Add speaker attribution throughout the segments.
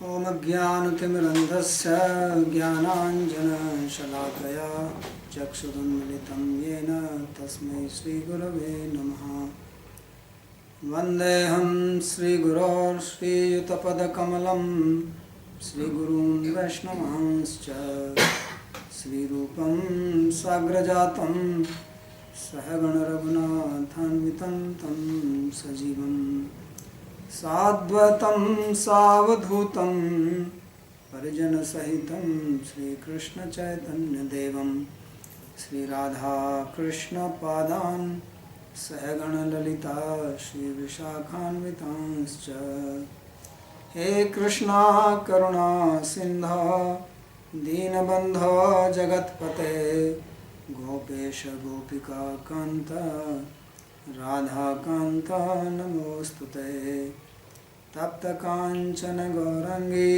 Speaker 1: ॐ ज्ञानतिमिरन्धस्य ज्ञानाञ्जनशलाकया चक्षुरुन्मिलितं येन तस्मै श्रीगुरवे नमः। वन्देऽहं श्रीगुरोः श्रीयुतपदकमलं श्रीगुरून् वैष्णवांश्च श्रीरूपं साग्रजातं सहगणरघुनाथान्वितं तं सजीवं साद्वैतं सावधूतं परिजनसहितं श्रीकृष्णचैतन्यदेवं श्रीराधाकृष्णपादान् सहगणललिता श्रीविशाखान्वितांश्च। हे कृष्णा करुणा सिन्धो दीनबन्धो जगत्पते गोपेश गोपिका कान्त राधाकान्त नमोस्तुते। तप्तकाञ्चन गौराङ्गी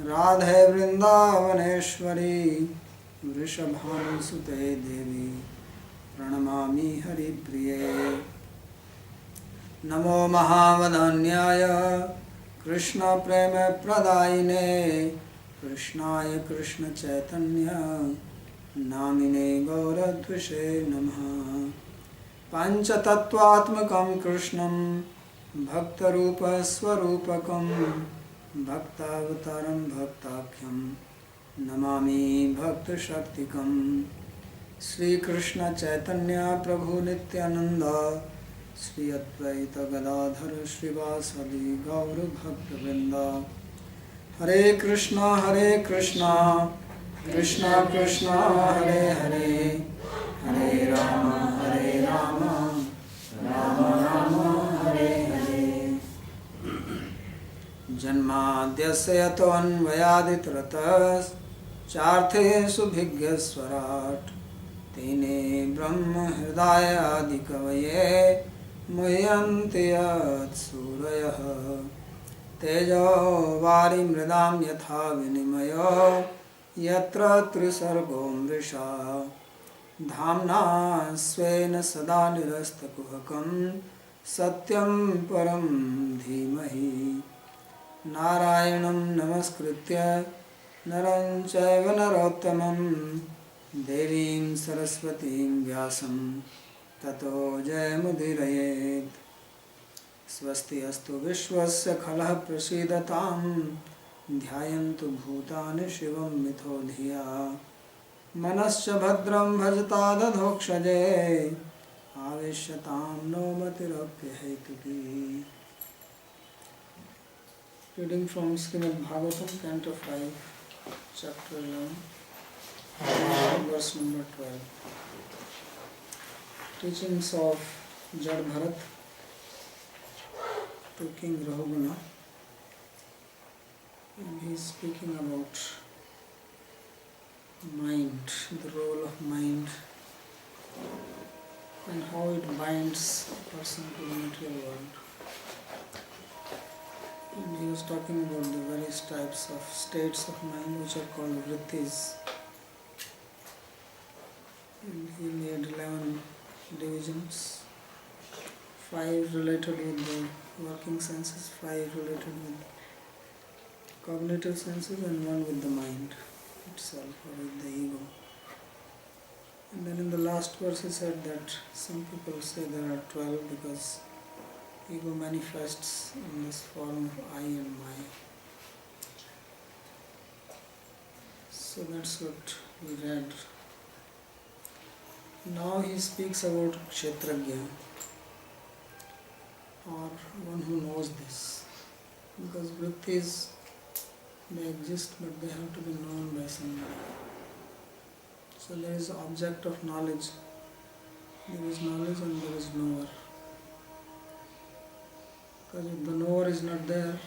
Speaker 1: राधे वृन्दावनेश्वरी वृषभानुसुते देवी प्रणमामि हरिप्रिये। नमो महावदान्याय कृष्णप्रेमप्रदायिने कृष्णाय कृष्णचैतन्य नामिने गौरद्विषे नमः। पञ्चतत्त्वात्मकं कृष्णं भक्तरूपस्वरूपकं भक्तावतारं भक्ताख्यं नमामि भक्तशक्तिकम्। श्रीकृष्ण चैतन्य प्रभु नित्यानंद श्री अद्वैत गदाधर श्रीवासदि गौर भक्तवृंद। हरे कृष्णा कृष्णा कृष्णा हरे हरे हरे राम राम राम हरे हरे। जन्माद्यस्य यतोऽन्वयादितरतश्चार्थेषु भिज्ञस्वराट् तेने ब्रह्म हृदयादिकवये मुह्यन्ति यत्सूरयः। तेजो वारिमृदां यथा विनिमयो यत्र त्रिसर्गो मृषा धाम्ना स्वेन सदा निरस्तकुहकं सत्यं परं धीमहि। नारायणं नमस्कृत्य नरं चैव नरोत्तमं देवीं सरस्वतीं व्यासं ततो जयमुदीरयेत्। स्वस्ति अस्तु विश्वस्य खलः प्रसीदतां ध्यायन्तु भूतानि शिवं मिथो धिया मनश्च भद्रं भजता दधोक्षजे आवेश्यतां no मतिरप्यहेतुकी। Reading from Srimad Bhagavatam, Canto 5, Chapter 11, verse number 12. Teachings of Jad Bharat to King Rahuguna, and he is speaking about mind, the role of mind, and how it binds a person to the material world. And he was talking about the various types of states of mind which are called vrittis. And he made 11 divisions, 5 related with the working senses, 5 related with cognitive senses, and 1 with the mind itself, or with the ego. And then in the last verse he said that some people say there are 12 because ego manifests in this form of I and my. So that's what we read. Now he speaks about Kshetrajna, or one who knows this. Because vrittis, they exist but they have to be known by somebody. So there is an object of knowledge. There is knowledge and there is knower. Because if the knower is not there,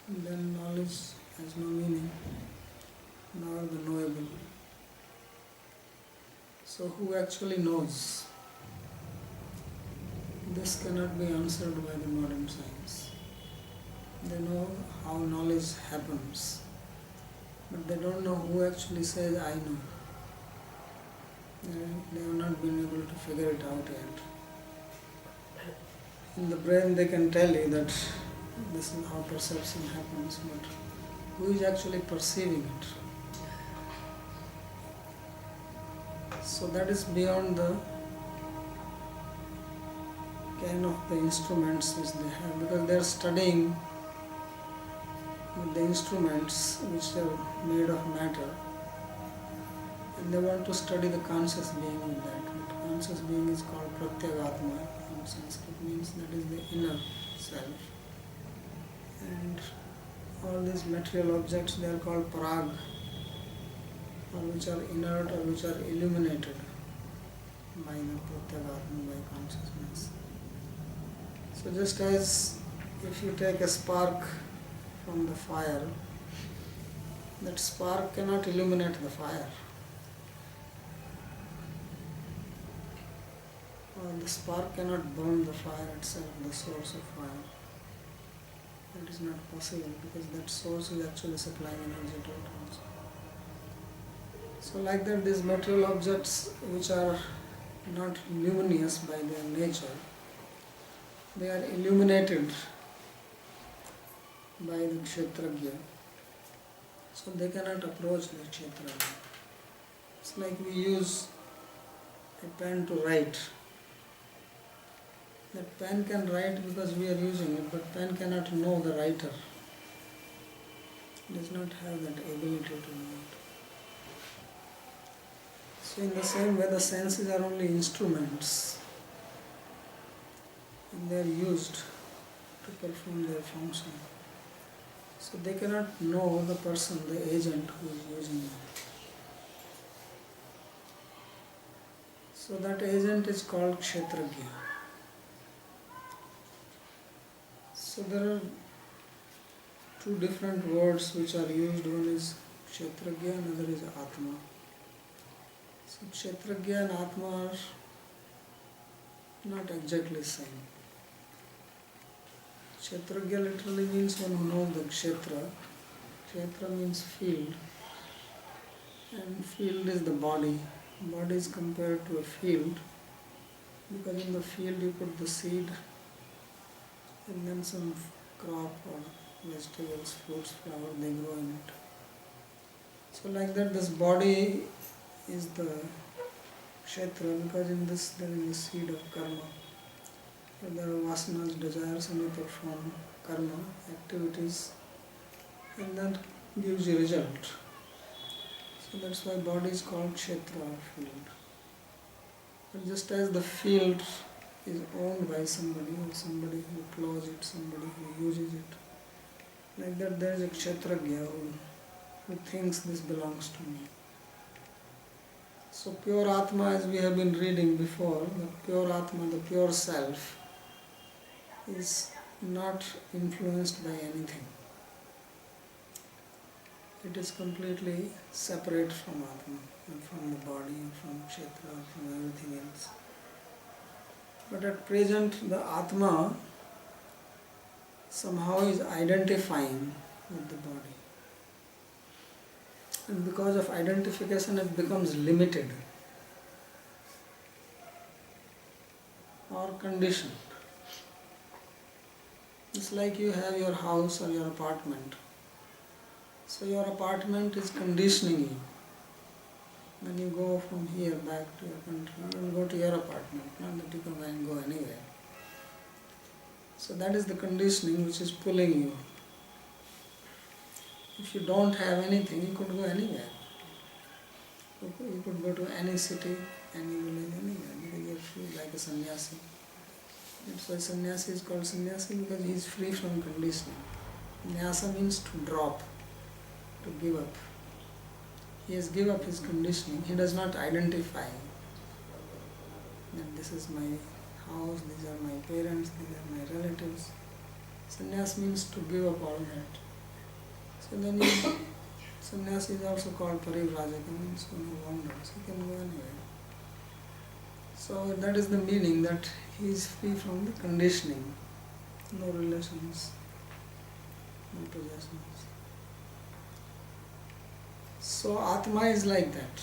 Speaker 1: then knowledge has no meaning, nor the knowable. So who actually knows? This cannot be answered by the modern science. They know how knowledge happens, but they don't know who actually says I know. They have not been able to figure it out yet. In the brain they can tell you that this is how perception happens, but who is actually perceiving it. So that is beyond the ken of the instruments which they have, because they are studying with the instruments which are made of matter, and they want to study the conscious being in that. But conscious being is called Pratyagatma in Sanskrit, means that is the inner self. And all these material objects, they are called parag, or which are inert or which are illuminated by the Pratyagatma, by consciousness. So just as if you take a spark from the fire, that spark cannot illuminate the fire. Or the spark cannot burn the fire itself, the source of fire. That is not possible, because that source is actually supplying energy to it also. So like that, these material objects which are not luminous by their nature, they are illuminated by the Kshetragya. So they cannot approach the Kshetragya. It's like we use a pen to write. That pen can write because we are using it, but pen cannot know the writer. It does not have that ability to know it. So in the same way, the senses are only instruments, and they are used to perform their function. So they cannot know the person, the agent who is using them. So that agent is called Kshetragya. So there are two different words which are used. One is Kshetragya, another is Atma. So Kshetragya and Atma are not exactly same. Kshetragya literally means one who knows the Kshetra. Kshetra means field, and field is the body. Body is compared to a field, because in the field you put the seed, and then some crop or vegetables, fruits, flower, they grow in it. So like that, this body is the Kshetra, because in this there is the seed of karma. There are vasanas, desires, and you perform karma, activities, and that gives you result. So that's why body is called Kshetra, or field. But just as the field is owned by somebody, or somebody who plows it, somebody who uses it, like that there is a Kshetragya who thinks this belongs to me. So pure Atma, as we have been reading before, the pure Atma, the pure self, is not influenced by anything. It is completely separate from Atma, and from the body, and from Kshetra, and from everything else. But at present, the Atma somehow is identifying with the body. And because of identification, it becomes limited or conditioned. It's like you have your house or your apartment. So your apartment is conditioning you. When you go from here back to your country, you will go to your apartment, not that you can go anywhere. So that is the conditioning which is pulling you. If you don't have anything, you could go anywhere. You could go to any city, any village, anywhere, because you are free, like a sannyasi. That's why sannyasi is called sannyasi, because he is free from conditioning. Nyasa means to drop, to give up. He has given up his conditioning. He does not identify that this is my house, these are my parents, these are my relatives. Sannyas means to give up all that. So then sannyasi is also called parivrajaka, means one who wanders. He can go anywhere. So that is the meaning, that he is free from the conditioning. No relations, no possessions. So Atma is like that.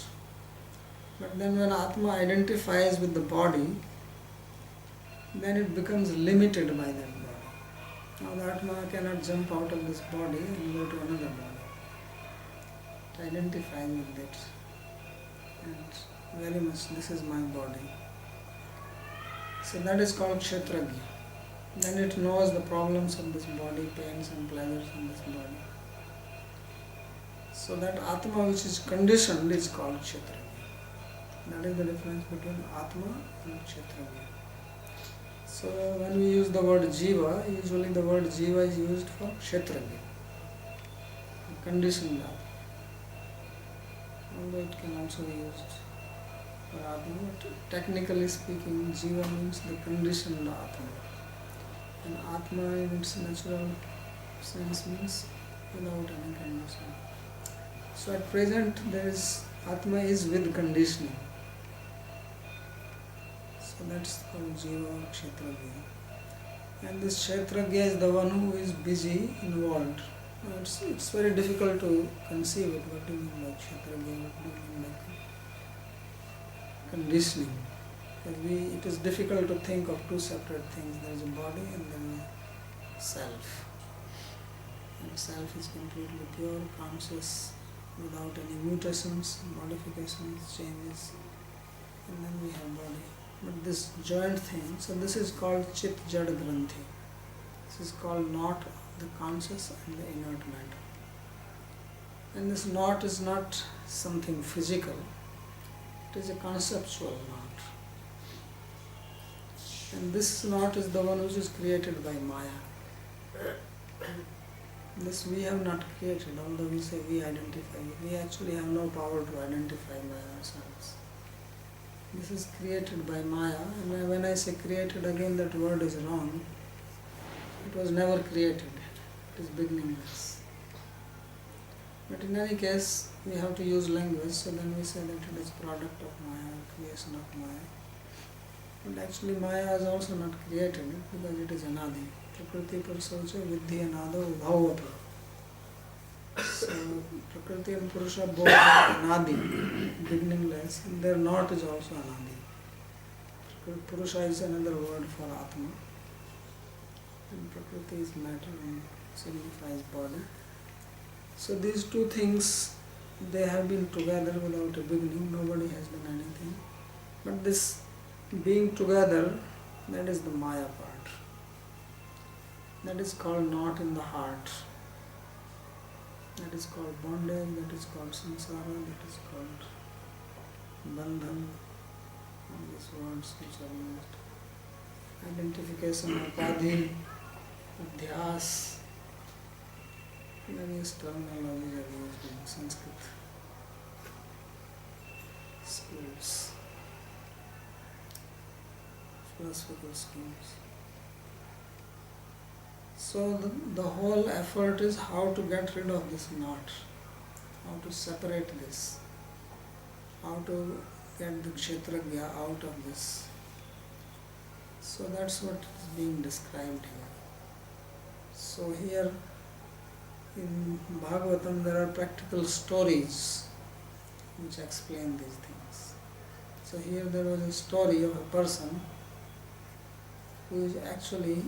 Speaker 1: But then when Atma identifies with the body, then it becomes limited by that body. Now the Atma cannot jump out of this body and go to another body. identifies with it, and very much this is my body. So that is called Kshetragya. Then it knows the problems of this body, pains and pleasures in this body. So that Atma which is conditioned is called Kshetragya. That is the difference between Atma and Kshetragya. So when we use the word Jiva, usually the word Jiva is used for Kshetragya, conditioned Atma. Although it can also be used for Atma, but technically speaking, Jiva means the conditioned Atma. And Atma in its natural sense means without any condition. So at present Atma is with conditioning. So that's called Jiva or Kshetragya. And this Kshetragya is the one who is busy, involved. Now it's very difficult to conceive it. What do you mean by Kshetragya? What do you mean by conditioning? It is difficult to think of two separate things. There is a body and then a self. And self is completely pure, conscious, without any mutations, modifications, changes. And then we have body. But this joint thing, so this is called Chit Jad Granthi. This is called knot of the conscious and the inert matter. And this knot is not something physical. It is a conceptual knot. And this knot is the one which is created by Maya. This we have not created, although we say we identify. We actually have no power to identify by ourselves. This is created by Maya, and when I say created, again that word is wrong. It was never created. It is beginningless. But in any case, we have to use language, so then we say that it is product of Maya, creation of Maya. But actually Maya is also not created because it is Anadi. Prakriti Purusha Vidhi Anada Ubhavati. So Prakriti and Purusha both are Anadi, beginningless, and their knot is also Anadi. Purusha is another word for Atma. And Prakriti is matter and signifies body. So these two things, they have been together without a beginning. Nobody has done anything. But this being together, that is the Maya part. That is called knot in the heart. That is called bondage, that is called samsara, that is called bandhan. All these words which are used. Identification, upadhi, adhyas. Various terminologies are used in Sanskrit schools, philosophical schools. So the whole effort is how to get rid of this knot, how to separate this, how to get the Kshetragya out of this. So that's what is being described here. So here in Bhagavatam there are practical stories which explain these things. So here there was a story of a person who is actually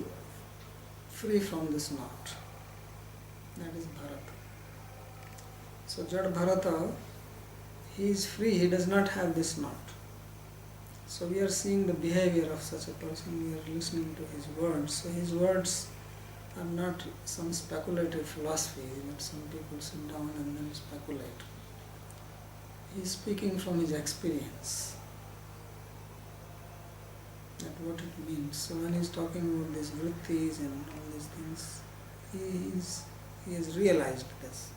Speaker 1: free from this knot. That is Bharata. So Jad Bharata, he is free, he does not have this knot. So we are seeing the behavior of such a person, we are listening to his words. So his words are not some speculative philosophy that some people sit down and then speculate. He is speaking from his experience, that what it means. So when he is talking about these vrittis and all these things, he has realized this.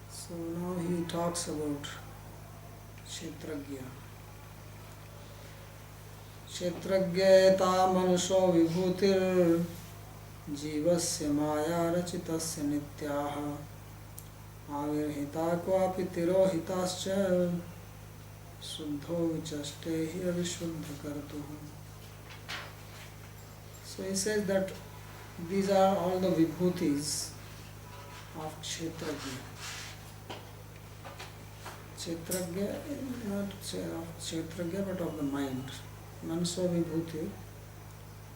Speaker 1: So now he talks about Kshetragya. Kshetragyeta manusho vibhutir jivasya maya rachitasya nityaha avirhita kvapi tirohitascha Suddho vichaste hi avishuddha kartuhu. So he says that these are all the vibhutis of Kshetragya. Kshetragya, not of Kshetragya but of the mind. Manso vibhuti,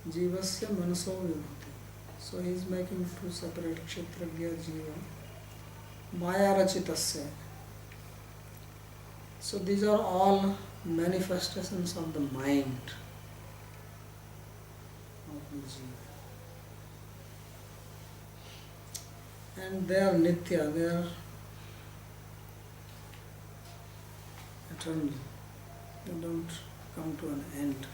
Speaker 1: jivasya manso vibhuti. So he is making two separate Kshetragya, jiva. Maya Rachitasya. So these are all manifestations of the mind of the jiva. And they are nitya, they are eternal. They don't come to an end.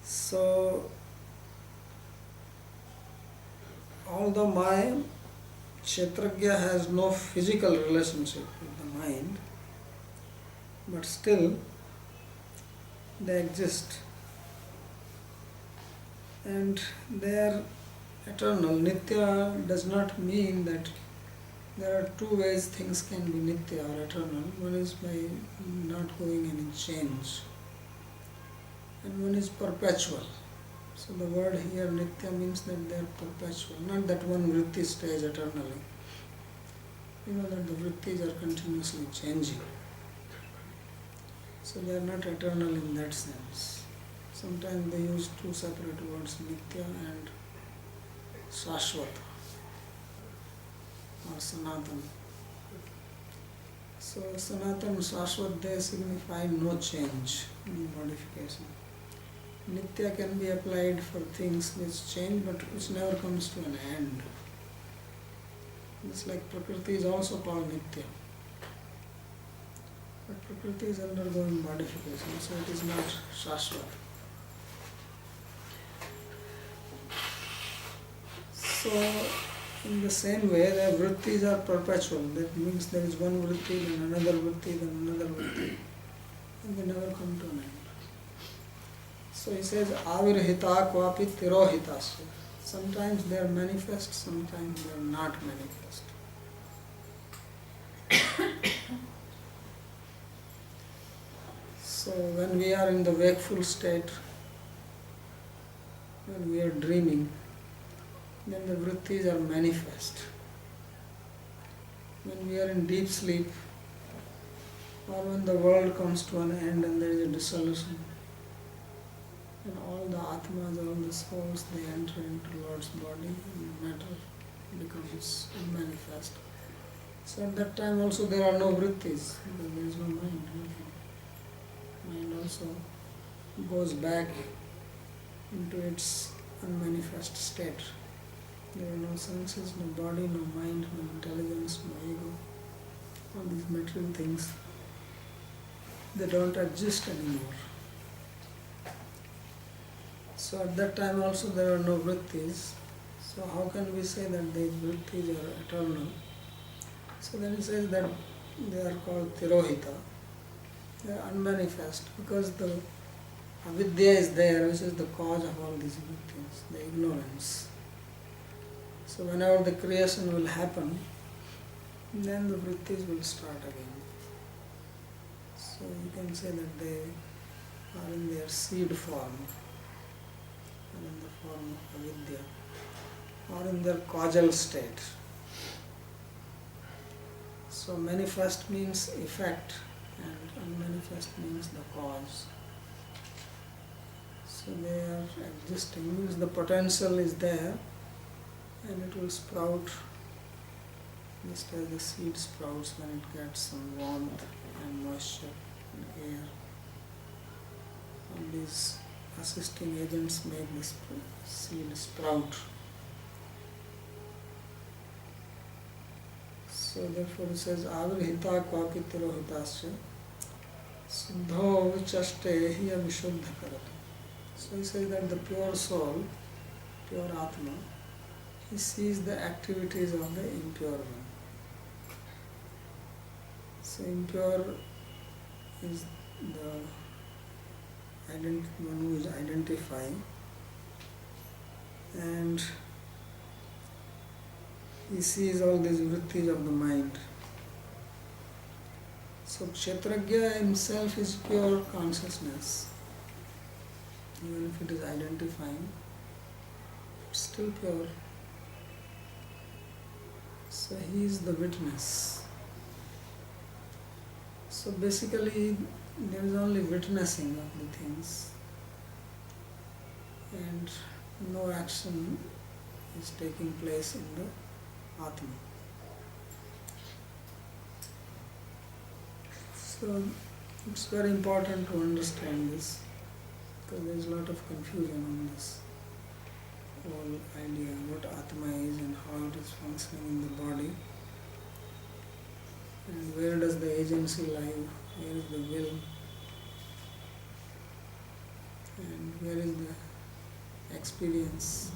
Speaker 1: So although my Kshetragya has no physical relationship with the mind, but still they exist and they are eternal. Nitya does not mean that there are two ways things can be nitya or eternal. One is by not going any change, and one is perpetual. So the word here nitya means that they are perpetual, not that one vritti stays eternally. You know that the vrittis are continuously changing. So they are not eternal in that sense. Sometimes they use two separate words, nitya and shashvata or sanatan. So sanatan and shashvat, they signify no change, no modification. Nitya can be applied for things which change but which never comes to an end. It's like Prakriti is also called Nitya. But Prakriti is undergoing modification, so it is not Shashvat. So, in the same way, the vrittis are perpetual. That means there is one vritti, then another vritti, then another vritti. And they never come to an end. So he says, avirhita kvapi tirohitasya. Sometimes they are manifest, sometimes they are not manifest. So when we are in the wakeful state, when we are dreaming, then the vrittis are manifest. When we are in deep sleep, or when the world comes to an end and there is a dissolution, and all the atmas, all the souls, they enter into Lord's body and matter becomes manifest. So at that time also there are no vrittis, there is no mind. Mind also goes back into its unmanifest state. There are no senses, no body, no mind, no intelligence, no ego. All these material things, they don't exist anymore. So at that time also there are no vrittis. So how can we say that these vrittis are eternal? So then he says that they are called tirohita. They are unmanifest because the avidya is there, which is the cause of all these vrittis, the ignorance. So whenever the creation will happen, then the vrittis will start again. So you can say that they are in their seed form, or in the form of avidya, or in their causal state. So manifest means effect and unmanifest means the cause. So they are existing, means the potential is there and it will sprout just as the seed sprouts when it gets some warmth and moisture and air. All these assisting agents make the seed sprout. So therefore it says, avirhita kvapi tirohitasya siddho vichaste hiya vishuddha karatu. So he says that the pure soul, pure Atma, he sees the activities of the impure one. So impure is the one who is identifying, and he sees all these vrittis of the mind. So Kshetragya himself is pure consciousness. Even if it is identifying, it's still pure. So he is the witness. So basically there is only witnessing of the things and no action is taking place in the Atma. So it's very important to understand this, because there is a lot of confusion on this whole idea what Atma is and how it is functioning in the body, and where does the agency lie, where is the will, and where is the experience.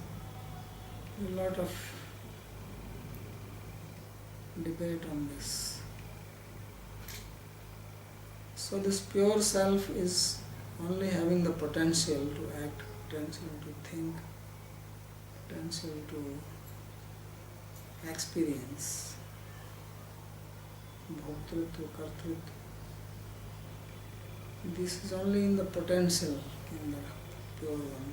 Speaker 1: A lot of debate on this. So this pure self is only having the potential to act, potential to think, potential to experience, bhoktrutva, kartrutva. This is only in the potential, in the pure one.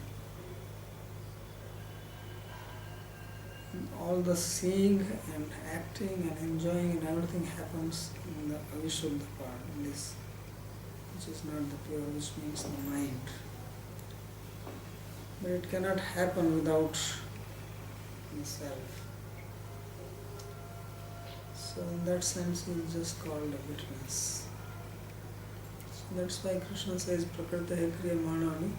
Speaker 1: And all the seeing and acting and enjoying and everything happens in the avishuddha part, in this, which is not the pure, which means the mind. But it cannot happen without the self. So in that sense it is just called a witness. So that's why Krishna says Prakriti kriyamanani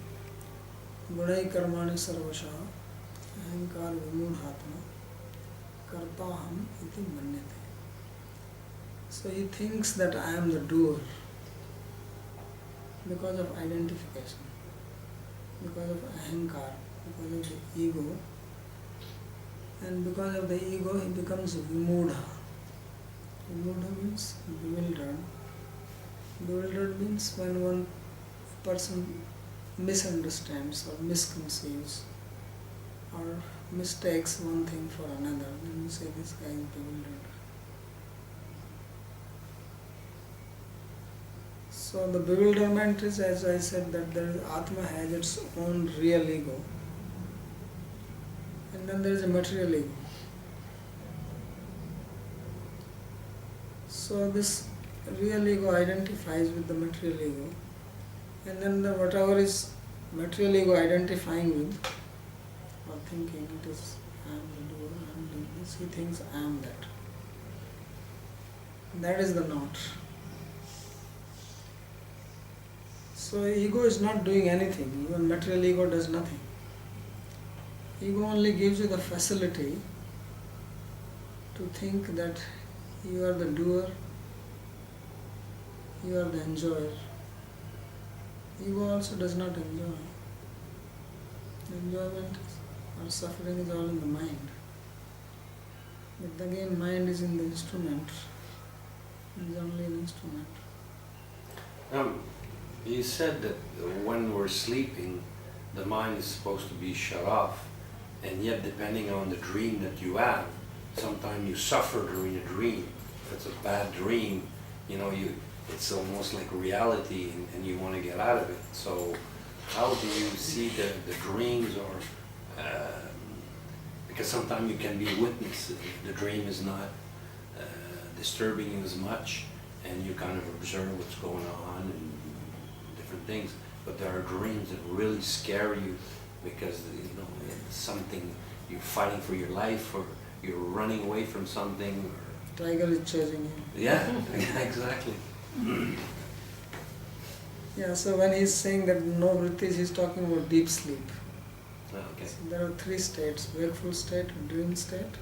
Speaker 1: gunai karmani sarvasha ahankar vimudhatma kartaham iti manyate. So he thinks that I am the doer because of identification, because of ahankar, because of the ego, and because of the ego he becomes vimudha. Vimudha means bewildered. Bewildered means when one person misunderstands or misconceives or mistakes one thing for another, then you say this guy is bewildered. So the bewilderment is, as I said, that there is Atma has its own real ego, and then there is a material ego. So this real ego identifies with the material ego, and then whatever is material ego identifying with or thinking, it is I am the doer, I am doing this, he thinks I am that. That is the knot. So ego is not doing anything, even material ego does nothing. Ego only gives you the facility to think that you are the doer, you are the enjoyer. Ego also does not enjoy. The enjoyment or suffering is all in the mind. But again, mind is in the instrument. It is only an instrument.
Speaker 2: You said that when we're sleeping, the mind is supposed to be shut off, and yet depending on the dream that you have, sometimes you suffer during a dream. If it's a bad dream, it's almost like reality, and you want to get out of it. So how do you see the dreams, or because sometimes you can be a witness, the dream is not disturbing you as much, and you kind of observe what's going on and different things, but there are dreams that really scare you because it's something you're fighting for your life, or you're running away from something, or
Speaker 1: tiger is chasing you.
Speaker 2: Yeah, exactly.
Speaker 1: Yeah, so when he's saying that no vrittis, he's talking about deep sleep.
Speaker 2: Okay.
Speaker 1: So there are three states: wakeful state, dream state,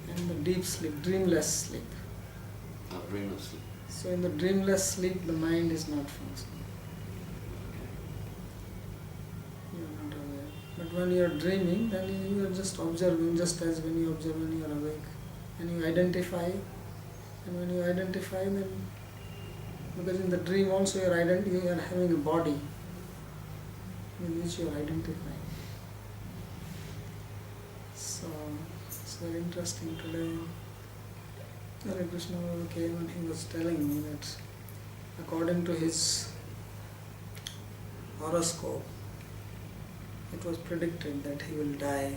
Speaker 1: and the deep sleep, dreamless sleep.
Speaker 2: Oh, dreamless sleep.
Speaker 1: So in the dreamless sleep, the mind is not functioning. You are not aware. But when you are dreaming, then you are just observing, just as when you observe when you are awake. And you identify, and when you identify, then because in the dream also you are having a body in which you are identifying. So it's very interesting today. Hare Krishna came and he was telling me that according to his horoscope, it was predicted that he will die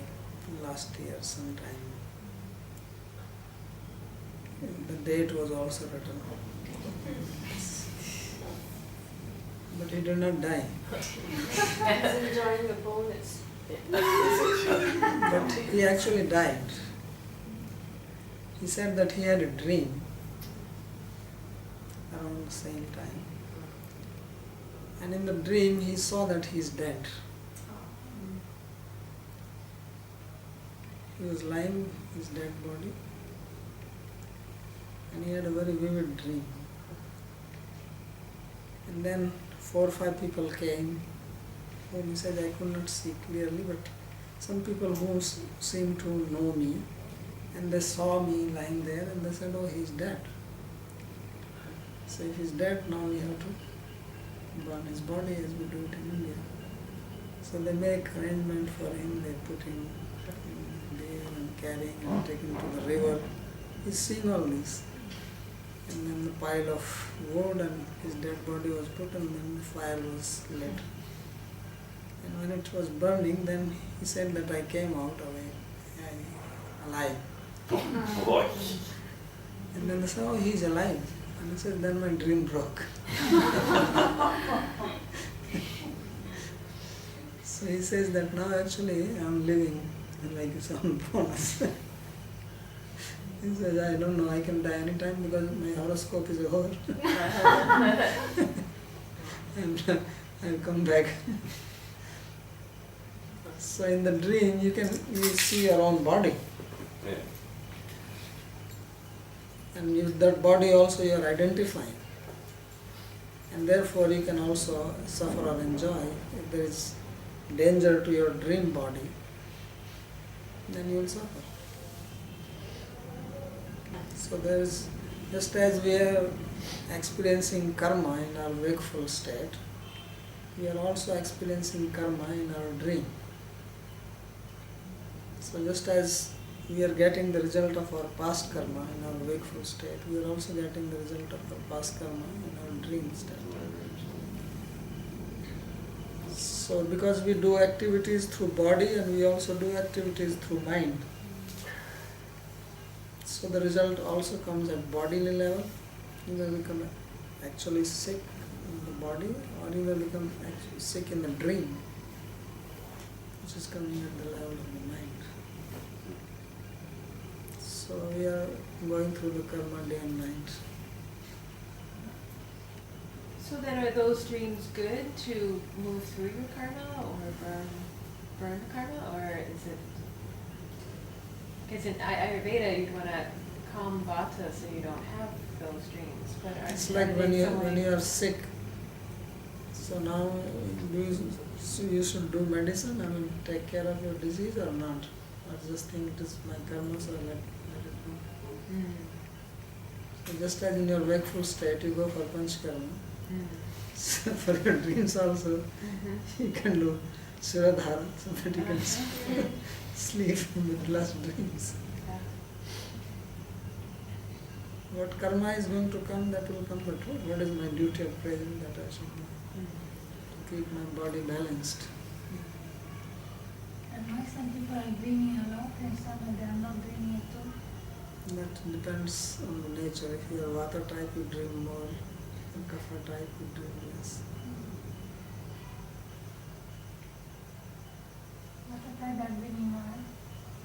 Speaker 1: last year sometime. And the date was also written. But he did not die.
Speaker 3: He's enjoying the bonus.
Speaker 1: But he actually died. he said that he had a dream around the same time. And in the dream he saw that he is dead. He was lying his dead body and he had a very vivid dream. And then 4 or 5 people came whom he said I could not see clearly, but some people who seemed to know me, and they saw me lying there and they said, oh, he's dead. So if he's dead, now we have to burn his body as we do it in India. So they make arrangement for him, they put him in there and carrying and taking him to the river. He's seeing all this. And then the pile of wood and his dead body was put and then the fire was lit. And when it was burning, then he said that I came out alive.
Speaker 2: Boy.
Speaker 1: And then they said, oh, he's alive. And he said, then my dream broke. So he says that now actually I'm living like his own bonus. He says, I don't know, I can die anytime because my horoscope is over. And I'll come back. So in the dream you see your own body.
Speaker 2: Yeah.
Speaker 1: And that body also you are identifying. And therefore you can also suffer or enjoy. If there is danger to your dream body, then you will suffer. So there is, just as we are experiencing karma in our wakeful state, we are also experiencing karma in our dream. So just as we are getting the result of our past karma in our wakeful state, we are also getting the result of our past karma in our dream state. So because we do activities through body and we also do activities through mind, so the result also comes at bodily level. You will become actually sick in the body, or you will become actually sick in the dream, which is coming at the level of the mind. So we are going through the karma day and night.
Speaker 4: So then are those dreams good to move through your karma or burn karma, or is it, because in Ayurveda you'd want to calm vata so you don't have those dreams, but
Speaker 1: It's like when you are sick. So now you should do medicine, I mean take care of your disease or not? Or just think it is my karma, so let it go. So just as in your wakeful state you go for panchkarma, so for your dreams also you can do Shiradhara so that you can sleep with less dreams. What karma is going to come, that will come, but what is my duty of present that I should do to keep my body balanced.
Speaker 5: And why some people are dreaming a lot and some they are not dreaming at all?
Speaker 1: That depends on the nature. If you are Vata type, you dream more. If you are Kapha type, you dream less.
Speaker 5: What a type are dreaming more?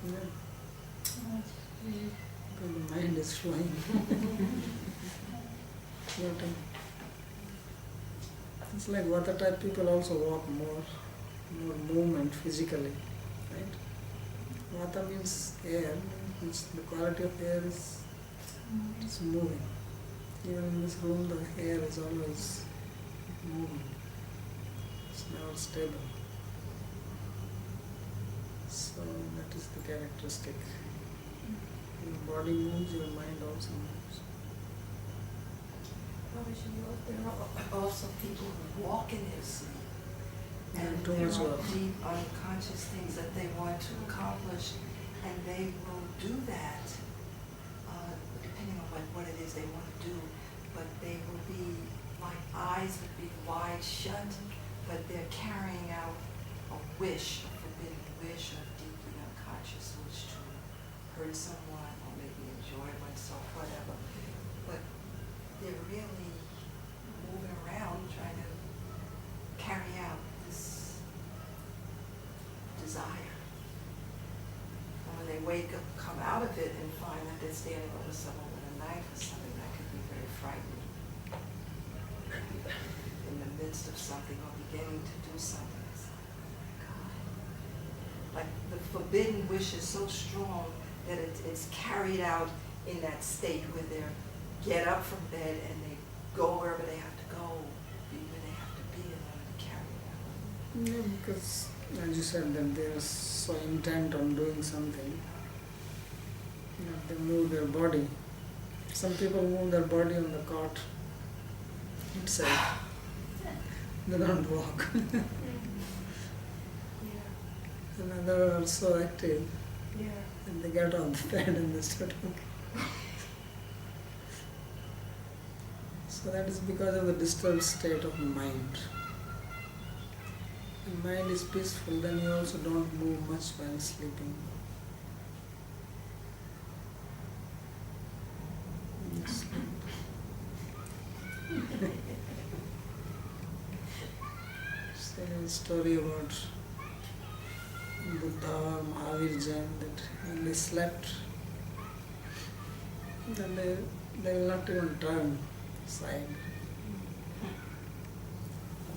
Speaker 1: Yeah,
Speaker 5: So much.
Speaker 1: because the mind is flowing. Floating. It's like Vata type people also walk more movement physically, right? Vata means air, means the quality of air is it's moving. Even in this room, the air is always moving. It's never stable. So that is the characteristic. Your body moves, your mind also moves.
Speaker 6: There are also people who walk in their sleep. And
Speaker 1: Too
Speaker 6: there
Speaker 1: much
Speaker 6: are
Speaker 1: work.
Speaker 6: deep unconscious things that they want to accomplish, and they will do that depending on what it is they want to do. But they will be, like eyes would be wide shut, but they're carrying out a wish, a forbidden wish, a deeply unconscious wish to hurt someone or maybe enjoy oneself, whatever. But they're really moving around trying to carry out this desire. And when they wake up, come out of it and find that they're standing over someone with a knife or something, that could be very frightening. In the midst of something or beginning to do something. It's like the forbidden wish is so strong that it's carried out in that state where they get up from bed and they go wherever they have to go, be where they have to be in order to carry it out.
Speaker 1: Yeah, because as you said that they are so intent on doing something, they move their body. Some people move their body on the cot itself. They don't walk. And others are so active. And they get on the bed and they start walking. So that is because of the disturbed state of mind. When mind is peaceful, then you also don't move much while sleeping. You sleep. Say a story about Buddha or Mahavir Jain that when they slept, then they will not even turn aside.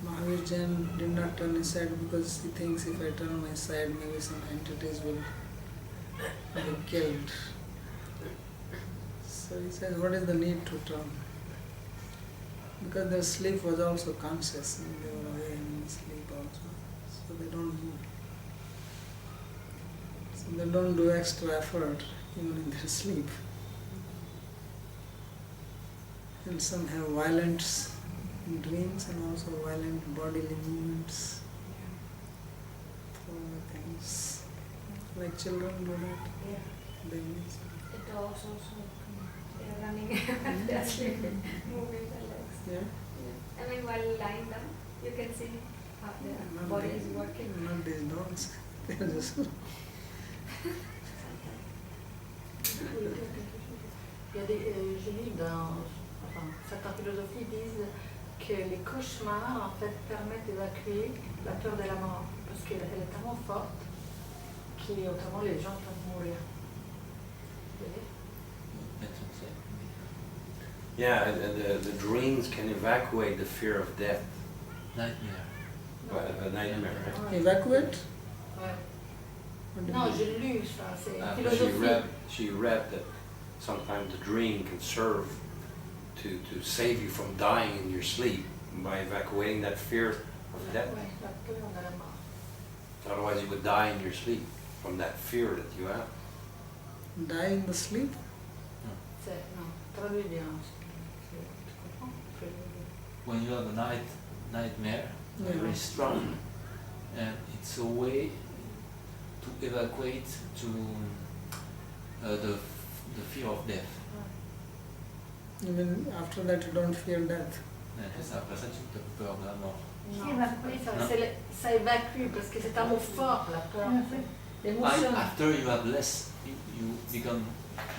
Speaker 1: Mahavir Jain did not turn his side because he thinks if I turn my side, maybe some entities will be killed. So he says, what is the need to turn? Because their sleep was also conscious and they were aware in sleep also. So they don't move. So they don't do extra effort even in their sleep. And some have violent dreams and also violent bodily movements. All the things. Like children do that. Babies.
Speaker 3: It also they're running they're sleeping, moving their legs.
Speaker 1: Yeah?
Speaker 3: I mean, while lying down, you can see how their
Speaker 1: Not
Speaker 3: body
Speaker 1: these-
Speaker 3: is working.
Speaker 1: Not these dogs. They are just
Speaker 5: Il y a des, je lis dans certaines philosophies disent que les cauchemars en fait permettent d'évacuer la peur de la mort parce qu'elle est tellement forte qu'autrement les gens peuvent mourir. Vous voyez?
Speaker 2: Yeah, the dreams can evacuate the fear of death.
Speaker 7: Nightmare.
Speaker 2: A nightmare, right?
Speaker 1: evacuate?
Speaker 5: Ouais.
Speaker 1: What do you
Speaker 5: Non,
Speaker 1: mean?
Speaker 5: j'ai lu ça, c'est
Speaker 7: Ah,
Speaker 5: philosophie.
Speaker 2: She read that sometimes the dream can serve to save you from dying in your sleep by evacuating that fear of death.
Speaker 5: Ouais, la peur de la mort.
Speaker 2: Otherwise you would die in your sleep from that fear that you have.
Speaker 1: Die in the sleep?
Speaker 5: C'est, non, traduis bien. Tu comprends?
Speaker 7: When you have a nightmare,
Speaker 1: Yeah.
Speaker 7: very strong, and it's a way to evacuate to the fear of death.
Speaker 1: You mean after that you don't fear death?
Speaker 7: C'est après ça que tu as peur de la mort.
Speaker 5: Non, Évacouer,
Speaker 7: Non.
Speaker 5: ça évacue parce que c'est un mot fort, la peur. L'émotion.
Speaker 7: After you have less, you become.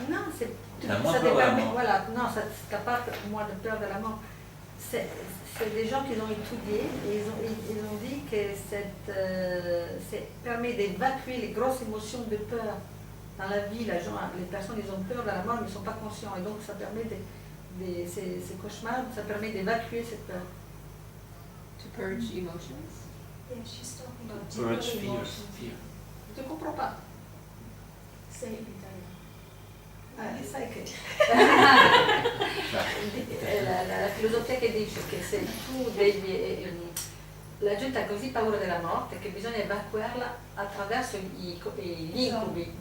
Speaker 5: Non, c'est
Speaker 7: T'as moins
Speaker 5: ça
Speaker 7: peur de la
Speaker 5: dépermet,
Speaker 7: mort.
Speaker 5: voilà, non, ça t'as pas moins de peur de la mort. C'est des gens qui l'ont étudié et ils ont dit que permet d'évacuer les grosses émotions de peur. Dans la vie, les personnes ils ont peur de la mort mais ils ne sont pas conscients et donc ça permet ces cauchemars, ça permet d'évacuer cette peur.
Speaker 4: To purge emotions.
Speaker 3: Yeah, she's talking about
Speaker 2: Purge
Speaker 3: deeper
Speaker 2: fear.
Speaker 3: emotions.
Speaker 5: Tu ne comprends pas?
Speaker 3: Say it in Italian.
Speaker 5: Sai che la filosofia che dice che se tu devi la gente ha così paura della morte che bisogna evacuarla attraverso gli incubi.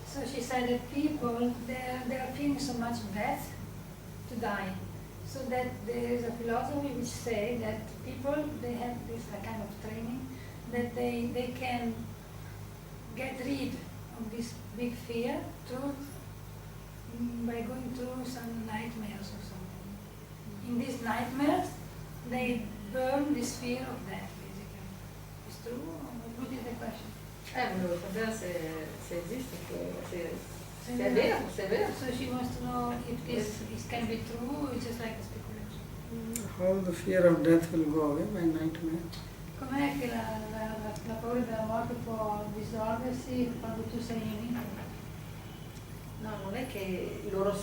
Speaker 8: So she said that people, they're feeling so much death to die. So that there is a philosophy which say that people, they have this kind of training that they can get rid of this big fear by going through some nightmares or something. In these nightmares, they burn this fear of death, basically. It's true? Or what is the question?
Speaker 5: Volevo sapere se esiste, se è vero, se è vero.
Speaker 8: So she wants to know if this can be true or it's just like a speculation.
Speaker 1: How the fear of death will go away by nightmare?
Speaker 8: Com'è che la paura della morte può dissolversi quando tu sei in incubo?
Speaker 5: No, non è che loro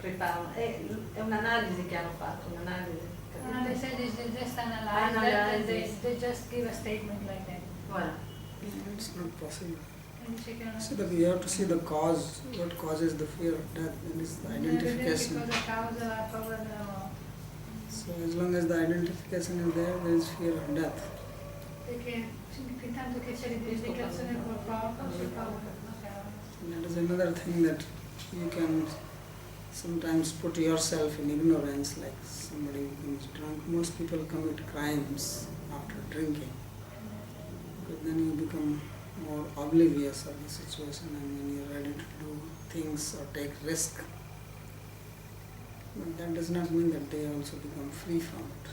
Speaker 5: preparano, è un'analisi che hanno fatto, un'analisi.
Speaker 8: They
Speaker 5: capito?
Speaker 8: said they just analyze that and
Speaker 5: Analysis.
Speaker 8: they just give a statement like that.
Speaker 5: Voilà.
Speaker 1: It's not possible.
Speaker 8: And she can
Speaker 1: So that we have to see the cause, what causes the fear of death, and it's the identification.
Speaker 8: Because the causa covered
Speaker 1: So as long as the identification is there is fear of death.
Speaker 8: perché fin tanto che c'è l'identificazione col corpo c'è paura.
Speaker 1: And that is another thing that you can sometimes put yourself in ignorance, like somebody becomes drunk. Most people commit crimes after drinking. But then you become more oblivious of the situation and when you're ready to do things or take risk. But that does not mean that they also become free from it.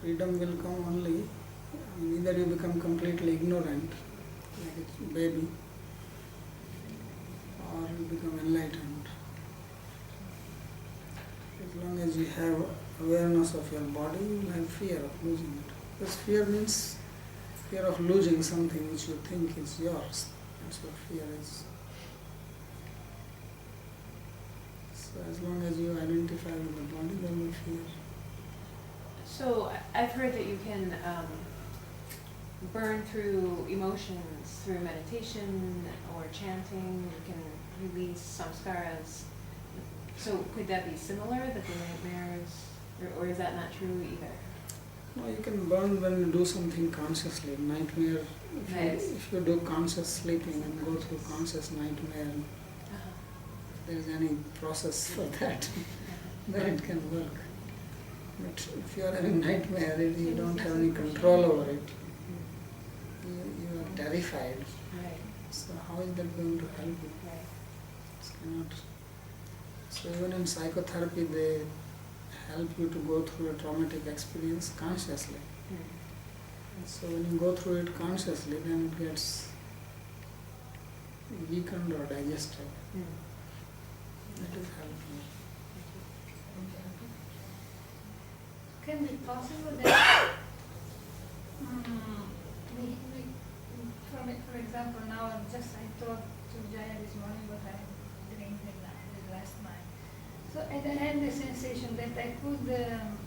Speaker 1: Freedom will come only, either you become completely ignorant, like a baby, or you become enlightened. As long as you have awareness of your body, you will have fear of losing it. Because fear means fear of losing something which you think is yours. That's what fear is. So as long as you identify with the body, there will be fear.
Speaker 4: So I've heard that you can burn through emotions through meditation or chanting. You can release samskaras. So could that be similar, that the nightmares, or is that not true either?
Speaker 1: No, you can burn when you do something consciously. Nightmare, if you do conscious sleeping and go through conscious nightmare, if there is any process for that, then it can work. But if you are having nightmare, you don't have any control over it. You are terrified.
Speaker 4: Right.
Speaker 1: So how is that going to help you?
Speaker 4: Right.
Speaker 1: It cannot. So even in psychotherapy, they help you to go through a traumatic experience consciously. So when you go through it consciously, then it gets weakened or digested. That is helpful.
Speaker 8: Can it be possible that for example, now I told to Jaya this morning what I dreamed the last night. So I had the sensation that I could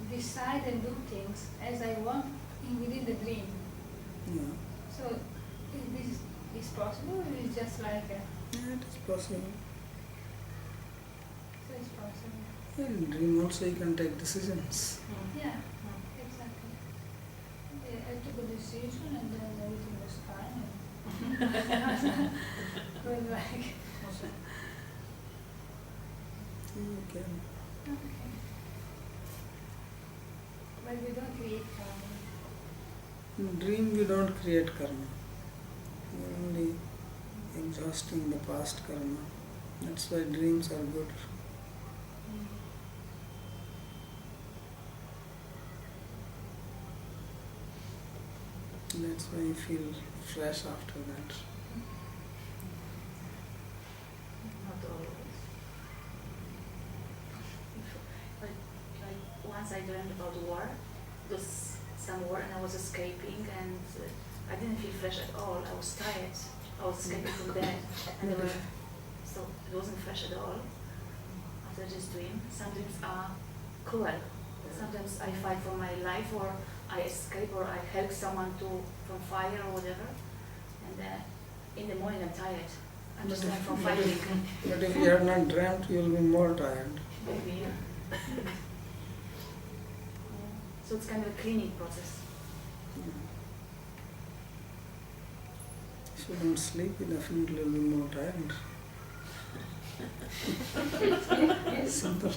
Speaker 8: decide and do things as I want within the dream.
Speaker 1: Yeah.
Speaker 8: So is this possible, or is it just like a,
Speaker 1: Yeah, it is possible.
Speaker 8: so it's possible?
Speaker 1: Yeah, in dream also you can take decisions.
Speaker 8: Yeah, exactly. I took a decision and then everything was fine. But like,
Speaker 1: You can.
Speaker 8: okay. But we don't create karma.
Speaker 1: In dream we don't create karma. We are only exhausting the past karma. That's why dreams are good. That's why you feel fresh after that.
Speaker 9: Not always. Like once I dreamed about war, it was some war and I was escaping and I didn't feel fresh at all. I was tired. I was escaping from there and so it wasn't fresh at all. After this dream, some dreams are cruel. Sometimes I fight for my life or I escape or I help someone from fire or whatever. And then in the morning I'm tired. I'm just tired from fighting.
Speaker 1: But if you have not dreamt, you will be more tired.
Speaker 9: Maybe, yeah. So it's kind of a cleaning process.
Speaker 1: If you don't sleep, you definitely will be more tired. Simple.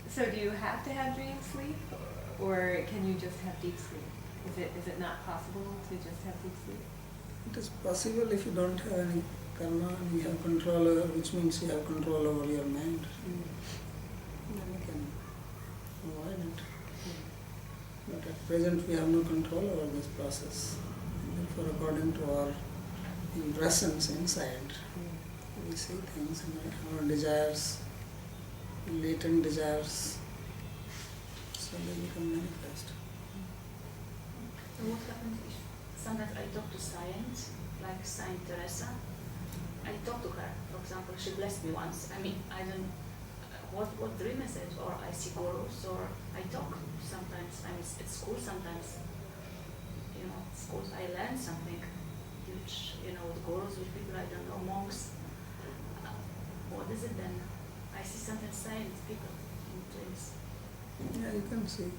Speaker 4: So do you have to have dream sleep, or can you just have deep sleep? Is it not possible to just have deep sleep?
Speaker 1: It is possible if you don't have any karma and you have control over, which means you have control over your mind. Then you can avoid it. But at present we have no control over this process. Therefore, according to our impressions inside, we see things and our desires, latent desires, so they become manifest.
Speaker 5: So what happens if
Speaker 9: sometimes I talk to Saint, like Saint Teresa. I talk to her. For example, she blessed me once. I mean, I don't. What dream is it? Or I see gurus, or I talk sometimes. I mean, at school sometimes. You know, at school I learn something huge. You know, with gurus, with people I don't know, monks. What is it then? I see sometimes Saint people in dreams.
Speaker 1: Yeah, you can see.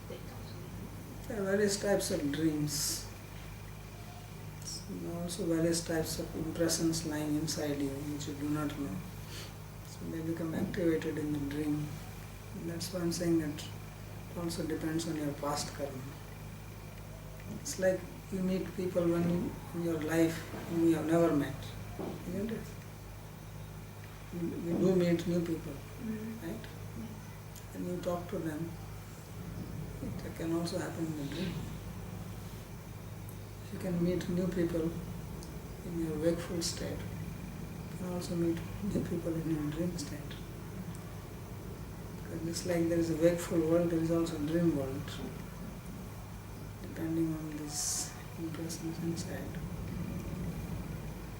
Speaker 9: They talk to me.
Speaker 1: There are various types of dreams. And also various types of impressions lying inside you which you do not know. So they become activated in the dream. And that's why I'm saying that it also depends on your past karma. It's like you meet people in your life whom you have never met, isn't it? You do meet new people, right? And you talk to them. It can also happen in a dream. You can meet new people in your wakeful state. You can also meet new people in your dream state. Because just like there is a wakeful world, there is also a dream world, depending on these impressions inside.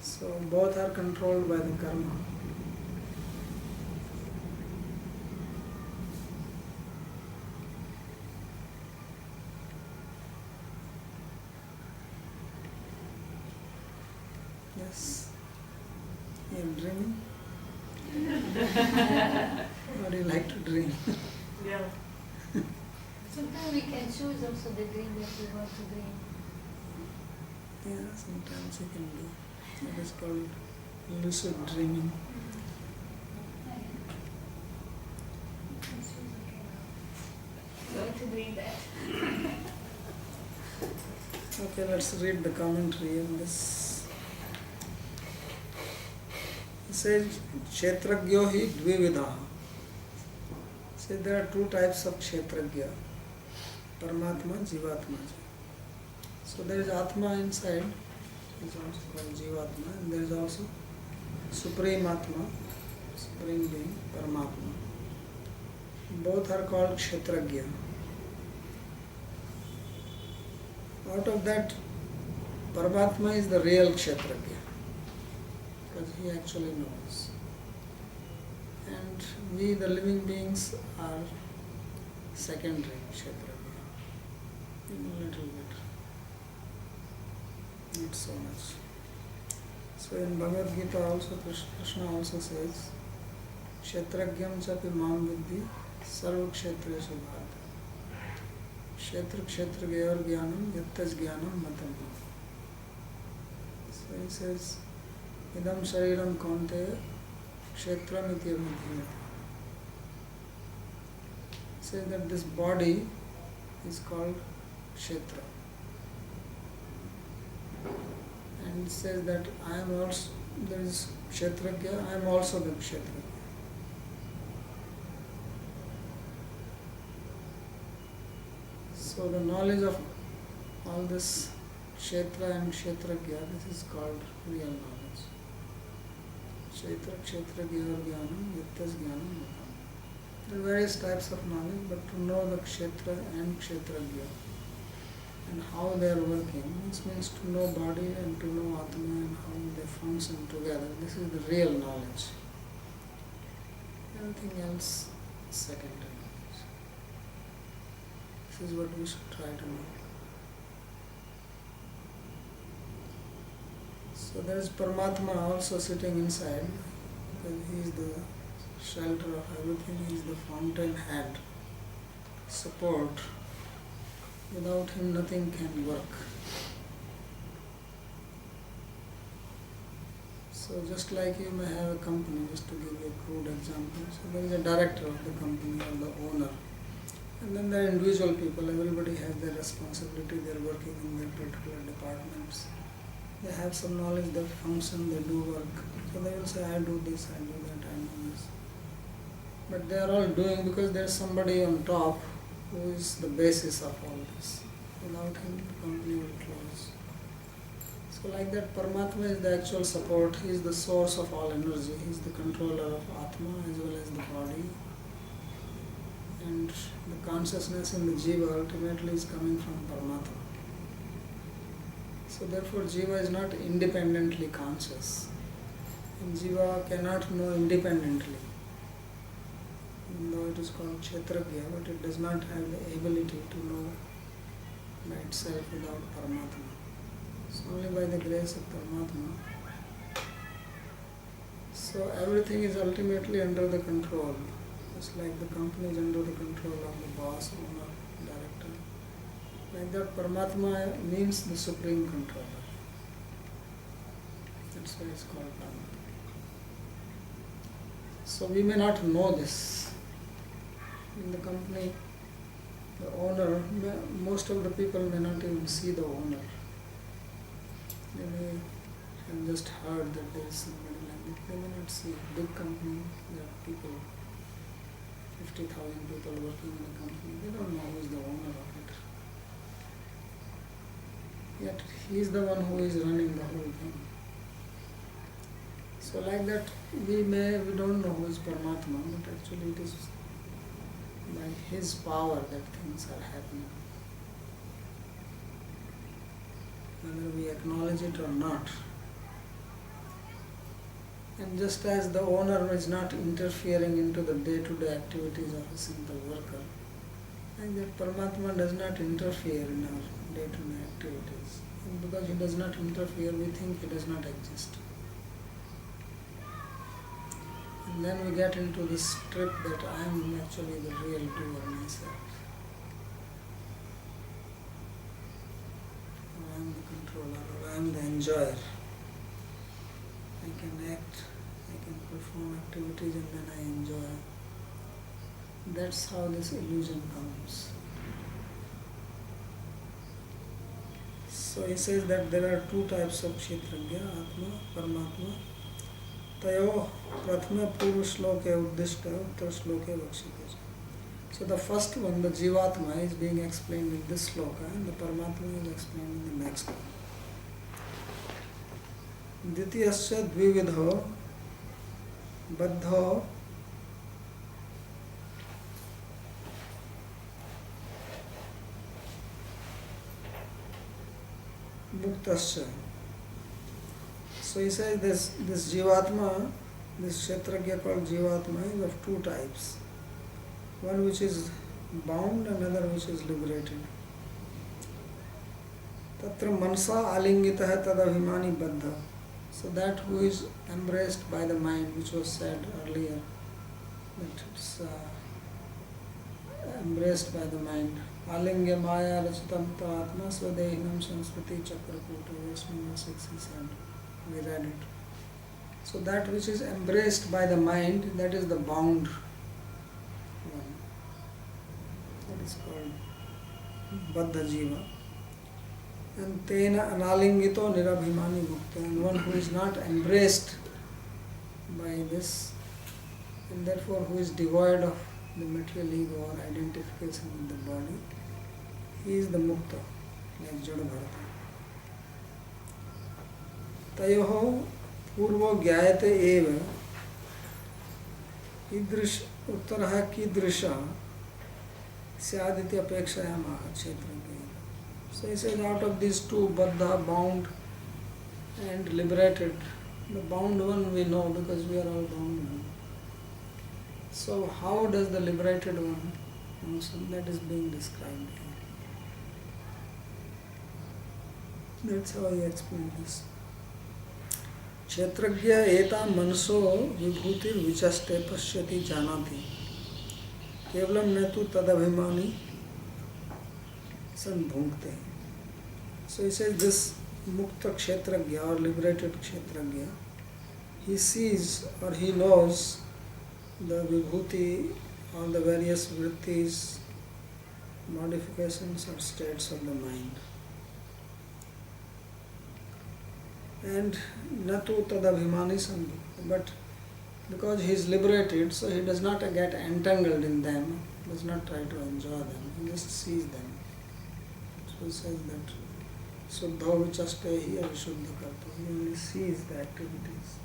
Speaker 1: So both are controlled by the karma. Yes. You're dreaming? Or do you like to dream?
Speaker 5: Yeah.
Speaker 8: Sometimes we can choose also the dream that we want to dream.
Speaker 1: Yeah, sometimes you can do. That is called lucid dreaming.
Speaker 8: Going to doing that.
Speaker 1: Okay, let's read the commentary on this. It says, Kshetragyo hi dvividha. So there are two types of Kshetragya, Paramatma, Jivatma. So there is Atma inside, is also called Jivatma, and there is also Supreme Atma, Supreme Being, Paramatma. Both are called Kshetragya. Out of that, Paramatma is the real Kshetragya, because he actually knows. And we, the living beings, are secondary Kshetragya, a little bit, not so much. So in Bhagavad Gita also, Krishna also says, Kshetragyam chapi mam viddhi sarva kshetreshu bharata. Kshetra kshetra gayor jnanam yattas jnanam matam. So he says, idam shariram kaunteya kshetram iti abhidhyate. He says that this body is called kshetra. And it says that I am also, there is kshetragya, I am also the kshetragya. So the knowledge of all this kshetra and kshetragya, this is called real knowledge. Kshetra, kshetragya, jnanam, yattas jnanam, matam. There are various types of knowledge, but to know the kshetra and kshetragya and how they are working, this means to know body and to know Atma and how they function together. This is the real knowledge. Everything else is secondary. This is what we should try to know. So there is Paramatma also sitting inside, because he is the shelter of everything, he is the fountainhead, support. Without him nothing can work. So just like you may have a company, just to give you a crude example, so there is a director of the company or the owner. And then there are individual people, everybody has their responsibility, they are working in their particular departments. They have some knowledge, they function, they do work. So they will say, I do this, I do that, I do this. But they are all doing because there is somebody on top who is the basis of all this. Without him, the company will close. So like that, Paramatma is the actual support, he is the source of all energy, he is the controller of Atma as well as the body. And the consciousness in the Jiva ultimately is coming from Paramatma. So therefore Jiva is not independently conscious. And Jiva cannot know independently. Even though it is called Kshetragya, but it does not have the ability to know by itself without Paramatma. It's only by the grace of Paramatma. So everything is ultimately under the control. Just like the company is under the control of the boss, owner, director. Like that, Paramatma means the supreme controller. That's why it's called Paramatma. So we may not know this. In the company, the owner, most of the people may not even see the owner. They may have just heard that there is somebody like that. They may not see. Big company, there are people, 50,000 people working in a company. They don't know who is the owner of it. Yet he is the one who is running the whole thing. So like that, we don't know who is Paramatma, but actually it is by his power that things are happening. Whether we acknowledge it or not. And just as the owner is not interfering into the day-to-day activities of a simple worker, like that Paramatma does not interfere in our day-to-day activities. And because he does not interfere, we think he does not exist. And then we get into this trip that I am actually the real doer myself. Or I am the controller, or I am the enjoyer. I can act, I can perform activities and then I enjoy. That's how this illusion comes. So he says that there are two types of Kshetragya, Atma, Paramatma. Tayo prathama purva shloke uddishta uttar shloke vakshite. So the first one, the Jivatma, is being explained in this sloka and the Paramatma is explained in the next one. Dvitiyasya dvividho baddho muktasya. So he says this Jivatma, this Kshetragya called Jivatma is of two types. One which is bound, another which is liberated. Tatra mansa alingitaha tadabhimani baddha. So that who is embraced by the mind, which was said earlier, that it's embraced by the mind. Alingya maya rachitam ta atma svadehinam sanskriti chakrakuta, verse number 6 he said. We read it. So that which is embraced by the mind, that is the bound one. That is called Baddha Jiva. And Tena Analingito Nirabhimani Mukta. And one who is not embraced by this, and therefore who is devoid of the material ego or identification with the body, he is the Mukta, like Jada Bharata. Tayoho purvo gyayate eva idrish uttaraha kidrisha syaditi apekshayamaha kshetragya. So he says out of these two, Baddha, bound and liberated, the bound one we know because we are all bound. So how does the liberated one function? That is being described here. That's how he explained this. Kshetragya eta manso vibhutir vichaste pashyati janati kevalam netu tadabhimani san bhunkte. So he says this mukta kshetragya or liberated kshetragya, he sees or he knows the vibhuti, all the various vrittis, modifications or states of the mind. And natu tadabhimani sandhu. But because he is liberated, so he does not get entangled in them, does not try to enjoy them, he just sees them. So he says that Suddha vichaste here Vishuddha karta. He only sees the activities.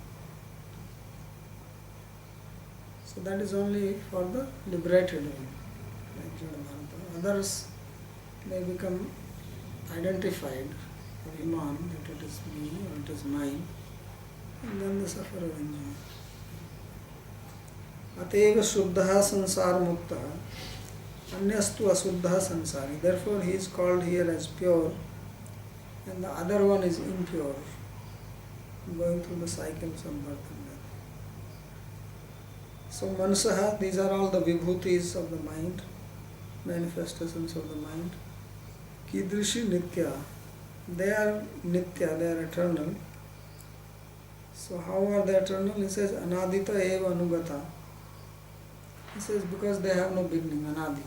Speaker 1: So that is only for the liberated one, like Jada Bharata. Others, they become identified Abhiman, that it is me or it is mine, and then the sufferer enjoys. Ateva Shuddha Sansar Mukta, Anyastu Asuddha Sansari. Therefore, he is called here as pure, and the other one is impure, going through the cycles of birth and death. So, Manasaha, these are all the vibhutis of the mind, manifestations of the mind. Kidrishi Nitya, they are Nitya, they are eternal. So, how are they eternal? He says, Anadita eva anugata. He says, because they have no beginning, Anadi.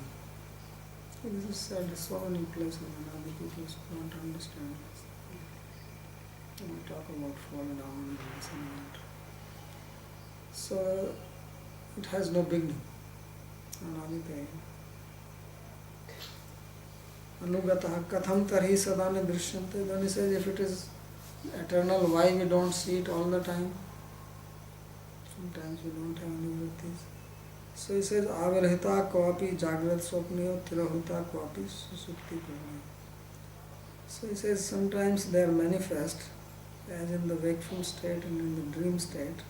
Speaker 1: So this is said in so many places, Anadi people don't understand this. When we talk about fall down and this and that. So, it has no beginning. Anadita eva. Anugata katham tarhi sadane drishyante. Then he says, if it is eternal, why we don't see it all the time? Sometimes we don't have any vrittis. So he says, avirhita kvapi jagrat swapniyo tirahuta kvapi susupti prajna. So he says, sometimes they are manifest, as in the wakeful state and in the dream state.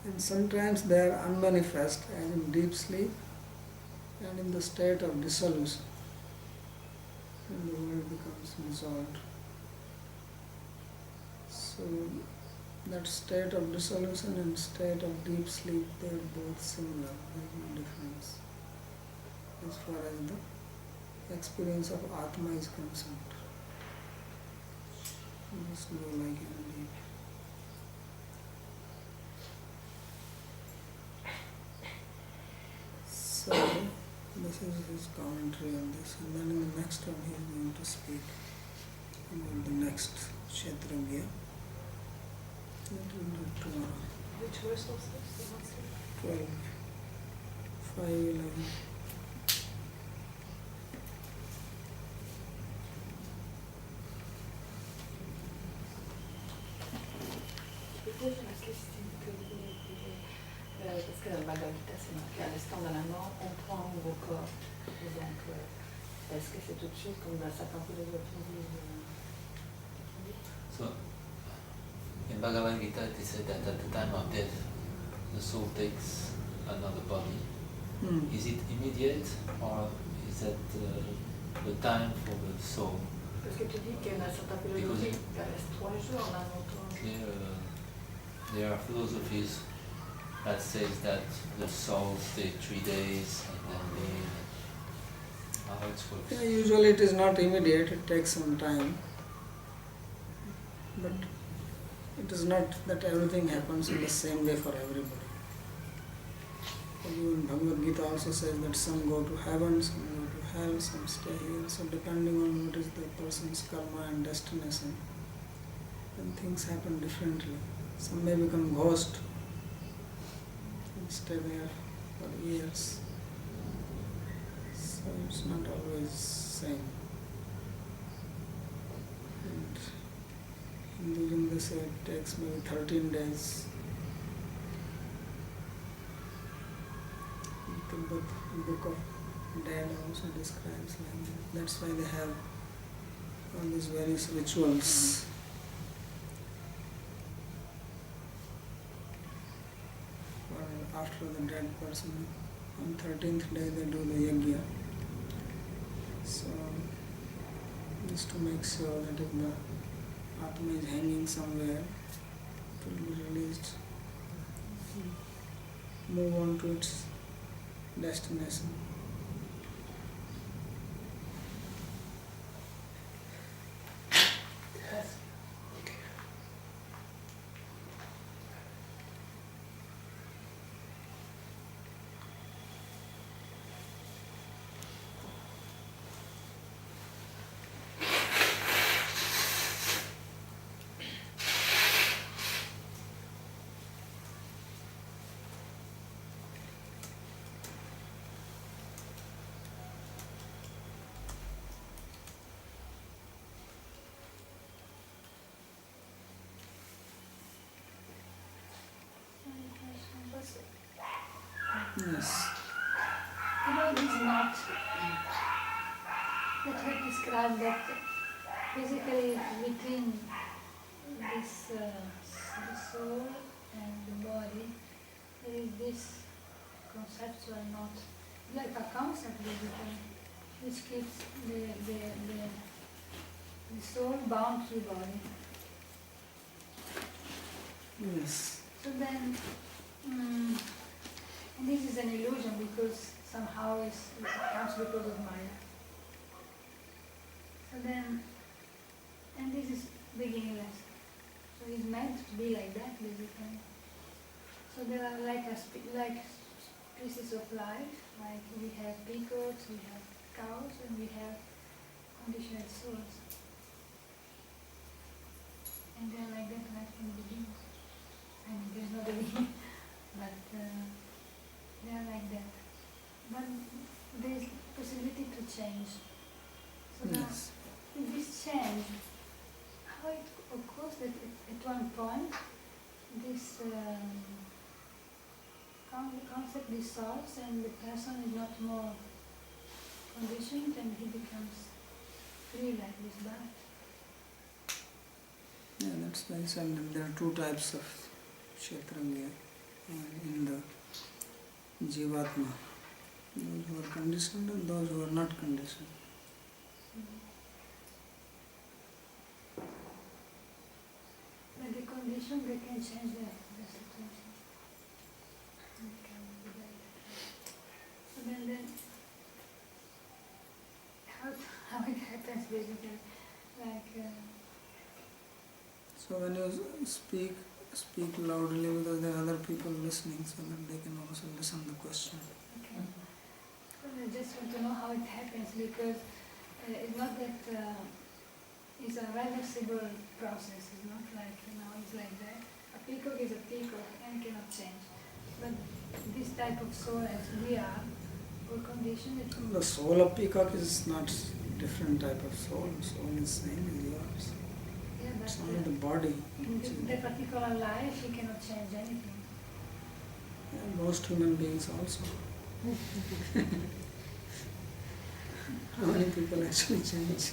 Speaker 1: And sometimes they are unmanifest, as in deep sleep and in the state of dissolution. And the world becomes dissolved. So that state of dissolution and state of deep sleep, they are both similar. There is no difference as far as the experience of Atma is concerned. Just go like in a deep. So this is his commentary on this, and then in the next one he is going to speak about the next Kshetragya. That will do tomorrow.
Speaker 5: Which verse was this?
Speaker 1: 12, 5, 11.
Speaker 5: Je peux poser la question que vous voulez poser, parce que dans le Bhagavatam, c'est marqué à l'instant de la mort, on prend un nouveau corps. Et donc, est-ce que c'est toute chose comme dans certains philosophies disent
Speaker 7: So, in Bhagavad Gita it is said that at the time of death, the soul takes another body. Is it immediate or is that the time for the soul?
Speaker 5: Parce que tu dis qu'il y a certaines philosophies qui restent 3 jours, en un autre.
Speaker 7: There are philosophies that says that the soul stays 3 days and then leave. How it works?
Speaker 1: Yeah, usually it is not immediate, it takes some time. But it is not that everything happens in the same way for everybody. Even Bhagavad Gita also says that some go to heaven, some go to hell, some stay here. So depending on what is the person's karma and destination, then things happen differently. Some may become ghost and stay there for years. So it's not always same. And Hinduism, they say it takes maybe 13 days. The book of Dead also describes like that. That's why they have all these various rituals. For after the dead person, on 13th day they do the yajna. So, just to make sure that if the Atma is hanging somewhere, it will be released, move on to its destination. Yes.
Speaker 8: The road is not that he described that Basically, between this the soul and the body, there is this conceptual knot, like a concept basically, which keeps the soul bound to the body.
Speaker 1: Yes.
Speaker 8: So then, and this is an illusion because somehow it comes because of Maya. So then, and this is beginningless. So it's meant to be like that basically. So there are like like pieces of life, like we have peacocks, we have cows, and we have conditioned souls. And they're like that right from the beginning. I mean, there's no beginning, but they are like that. But there is possibility to change. So now,
Speaker 1: Yes.
Speaker 8: in this change, how it occurs that at one point, this concept dissolves and the person is not more conditioned and he becomes free like this bat.
Speaker 1: Yeah, that's why I said that there are two types of Kshetranya in the Jivatma. Those who are conditioned and those who are not conditioned.
Speaker 8: But the condition, they can change the situation. They can be like that. So then how it happens basically, like
Speaker 1: So when you speak loudly because there are other people listening so that they can also listen to the question.
Speaker 8: okay. So I just want to know how it happens because it's not that it's a reversible process. It's not like it's like that. A peacock is a peacock and cannot change. But this type of soul as we are, or conditioned,
Speaker 1: The soul of peacock is not different type of soul. Soul is same as yours.
Speaker 8: yeah,
Speaker 1: It's
Speaker 8: but
Speaker 1: only the body.
Speaker 8: in that particular life, he cannot change anything.
Speaker 1: Yeah, most human beings also. How many people actually change?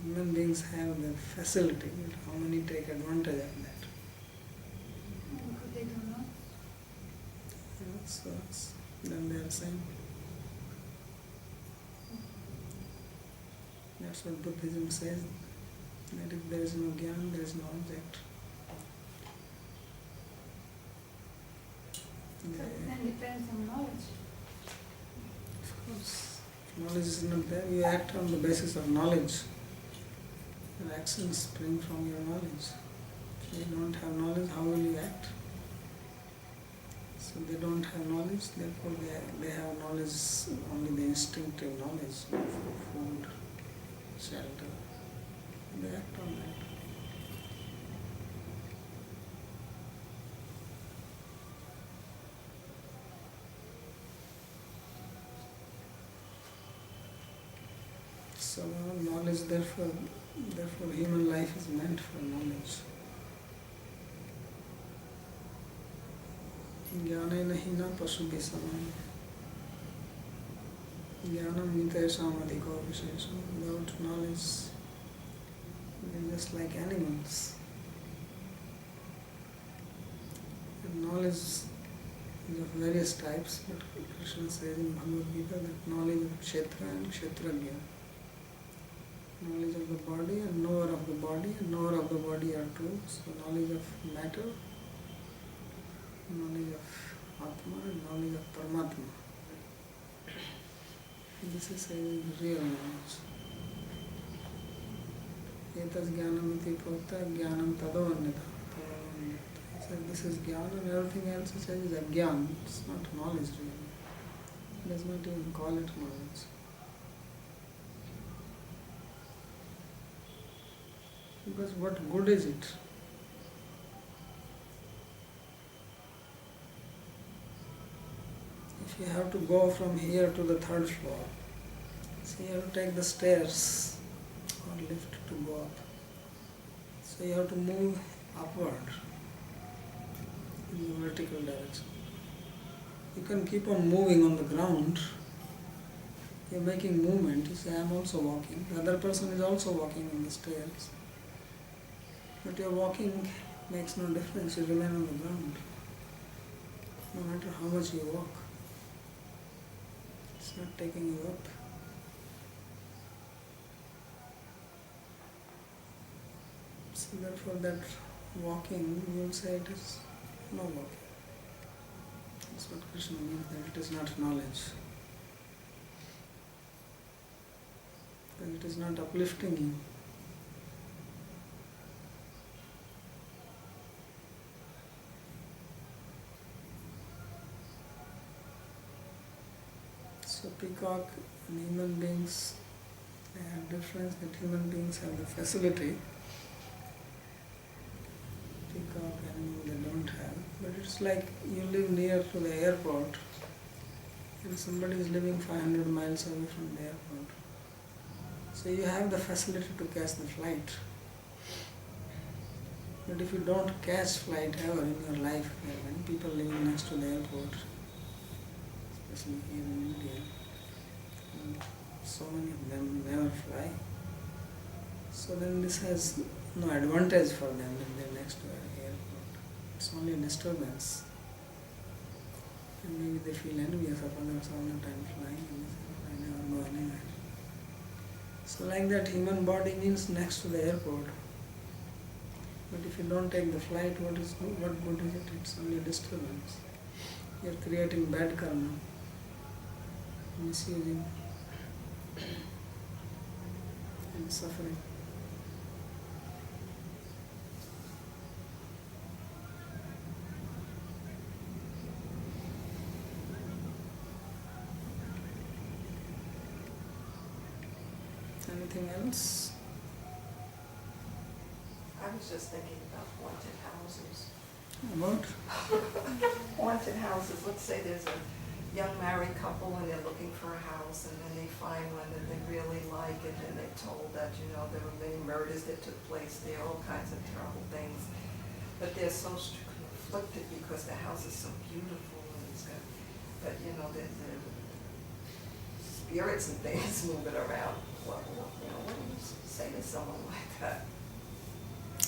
Speaker 1: Human beings have the facility, but how many take advantage of that?
Speaker 8: Because they don't know.
Speaker 1: So then they are saying. That's what Buddhism says, that if there is no Gyan, there is no object.
Speaker 8: So then depends on knowledge.
Speaker 1: Of course, if knowledge is not there, you act on the basis of knowledge. Your actions spring from your knowledge. If you don't have knowledge, how will you act? So they don't have knowledge, therefore they have knowledge, only the instinctive knowledge of food, shelter. They act on that. So knowledge, therefore human life is meant for knowledge. Jnana hina pasubhi samana. Jnanam nitesam adhiko vishesam. Without knowledge, we are just like animals. And knowledge is of various types, but Krishna says in Bhagavad Gita that knowledge of Kshetra and Kshetrajna. Knowledge of the body and knower of the body, and knower of the body are two. So knowledge of matter, knowledge of Atma, and knowledge of Paramatma. This is a real knowledge. Etas jnanam iti prokta jnanam tado annita. He said this is jnana and everything else he says is a jnana. It's not knowledge really. He does not even call it knowledge. Because what good is it? If you have to go from here to the third floor, so you have to take the stairs or lift to go up. So you have to move upward in the vertical direction. You can keep on moving on the ground, You're making movement, you say, I'm also walking. The other person is also walking on the stairs. But your walking makes no difference, you remain on the ground. No matter how much you walk. It's not taking you up. So therefore that walking, you will say it is no walking. That's what Krishna means, that it is not knowledge. That it is not uplifting you. So peacock and human beings, they have difference that human beings have the facility. Peacock animal they don't have. But it's like you live near to the airport and somebody is living 500 miles away from the airport. So you have the facility to catch the flight. But if you don't catch flight ever in your life, there are many people living next to the airport, especially here in India, and so many of them never fly. So then this has no advantage for them if they're next to an airport. It's only a disturbance. And maybe they feel envious of others all the time flying and they say, I never go anywhere. So like that, human body means next to the airport. But if you don't take the flight, what good is it? It's only a disturbance. You're creating bad karma, misusing and suffering. Anything else?
Speaker 6: I was just thinking about haunted houses.
Speaker 1: About?
Speaker 6: Haunted houses, let's say there's a young married couple and they're looking for a house and then they find one that they really like and then they're told that, there were many murders that took place there, all kinds of terrible things. But they're so conflicted because the house is so beautiful and it's got, but the spirits and things moving around. What do you say to someone like that?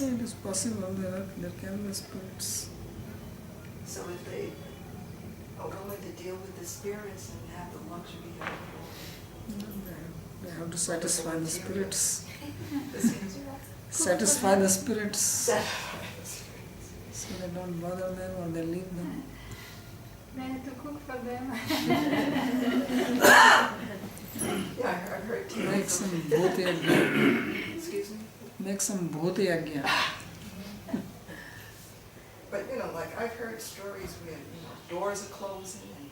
Speaker 1: It is possible, there can be spirits.
Speaker 6: So if they are willing to deal with the spirits and have the luxury of
Speaker 1: They have to satisfy the spirits.
Speaker 6: this
Speaker 1: Satisfy the spirits. So they don't bother them or they leave them.
Speaker 8: They have to cook for them.
Speaker 6: Yeah, I've heard tales.
Speaker 1: Make some bhoti yagya.
Speaker 6: Excuse me?
Speaker 1: Make some bhoti yagya.
Speaker 6: But like I've heard stories where doors are closing and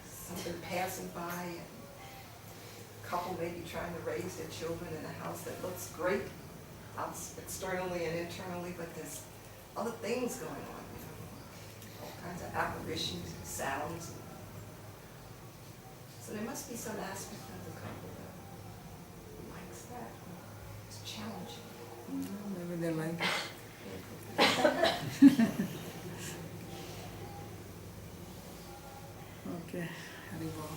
Speaker 6: something passing by and a couple maybe trying to raise their children in a house that looks great externally and internally, but there's other things going on, all kinds of apparitions and sounds. So there must be some aspect of the couple that likes that. It's challenging.
Speaker 1: Maybe they like it. Okay, Hari Bol.